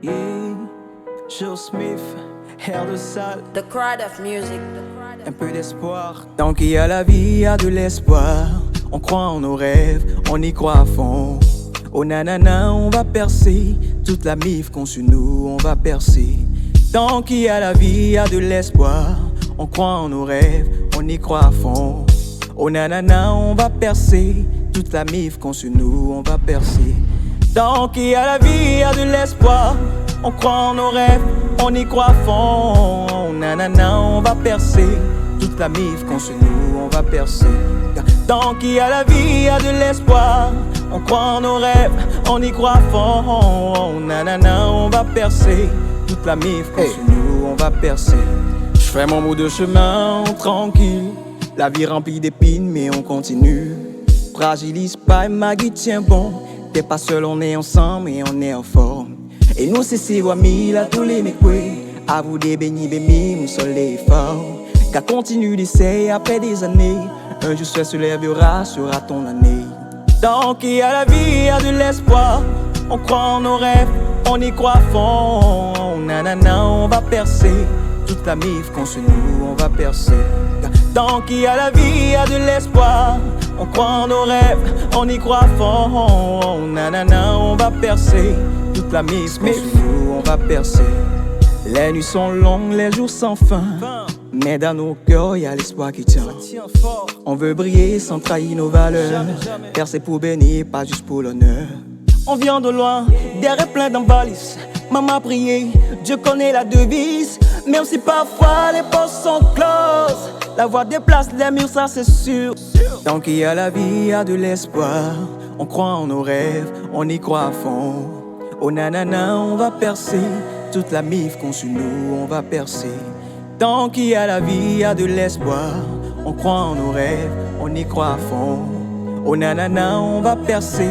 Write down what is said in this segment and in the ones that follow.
Yeah. Joe Smith, Air de Salle. The crowd of music. Un peu d'espoir. Tant qu'il y a la vie, il y a de l'espoir. On croit en nos rêves, on y croit à fond. Oh nanana, on va percer. Toute la mif qu'on sur nous, on va percer. Tant qu'il y a la vie, il y a de l'espoir. On croit en nos rêves, on y croit à fond. Oh nanana, on va percer. Toute la mif qu'on sur nous, on va percer. Tant qu'il y a la vie, il y a de l'espoir. On croit en nos rêves, on y croit à fond. Oh nanana, on va percer. Toute la mif qu'on sur nous, on va percer. Tant qu'il y a la vie, il y a de l'espoir. On croit en nos rêves, on y croit à fond. Oh nanana, on va percer. Toute la mif qu'on sur nous, on va percer. Je fais mon bout de chemin, tranquille. La vie remplie d'épines, mais on continue. Fragilise pas et Maggie tient bon. T'es pas seul, on est ensemble et on est en forme. Et nous c'est si wami là tous les mecs. À vous des bénis, bénis, mon soleil fort. Qu'à continue d'essayer après des années. Un jour se lèvera, sera ton année. Tant qu'il y a la vie, il y a de l'espoir. On croit en nos rêves, on y croit à fond. Nanana, on va percer. Toute la mif qu'on sur nous, on va percer. Tant qu'il y a la vie, il y a de l'espoir. On croit en nos rêves, on y croit à fond. Nanana, on va percer. Toute la mif qu'on sur nous, on va percer. Les nuits sont longues, les jours sans fin. Mais dans nos cœurs, y a l'espoir qui tient. On veut briller sans trahir nos valeurs. Percer pour bénir, pas juste pour l'honneur. On vient de loin, des rêves pleins d'embalices. Maman a prié, Dieu connaît la devise. Même si parfois les portes sont closes, la voix déplace les murs, ça c'est sûr. Tant qu'il y a la vie, il y a de l'espoir. On croit en nos rêves, on y croit à fond. Oh nanana, on va percer. Toute la mif qu'on sur nous, on va percer. Tant qu'il y a la vie, il y a de l'espoir. On croit en nos rêves, on y croit à fond. Oh nanana, on va percer.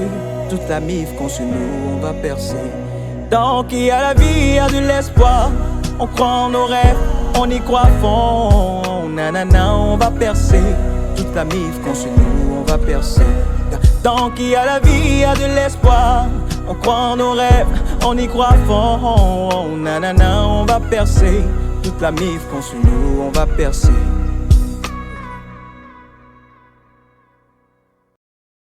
Toute la mif qu'on sur nous, on va percer. Tant qu'il y a la vie, il y a de l'espoir. On croit en nos rêves, on y croit à fond. Oh nanana, on va percer. Toute la mif qu'on sur nous, on va percer. Tant qu'il y a la vie, il y a de l'espoir. On croit en nos rêves, on y croit à fond. Oh nanana, on va percer. Toute la mif qu'on sur nous, on va percer.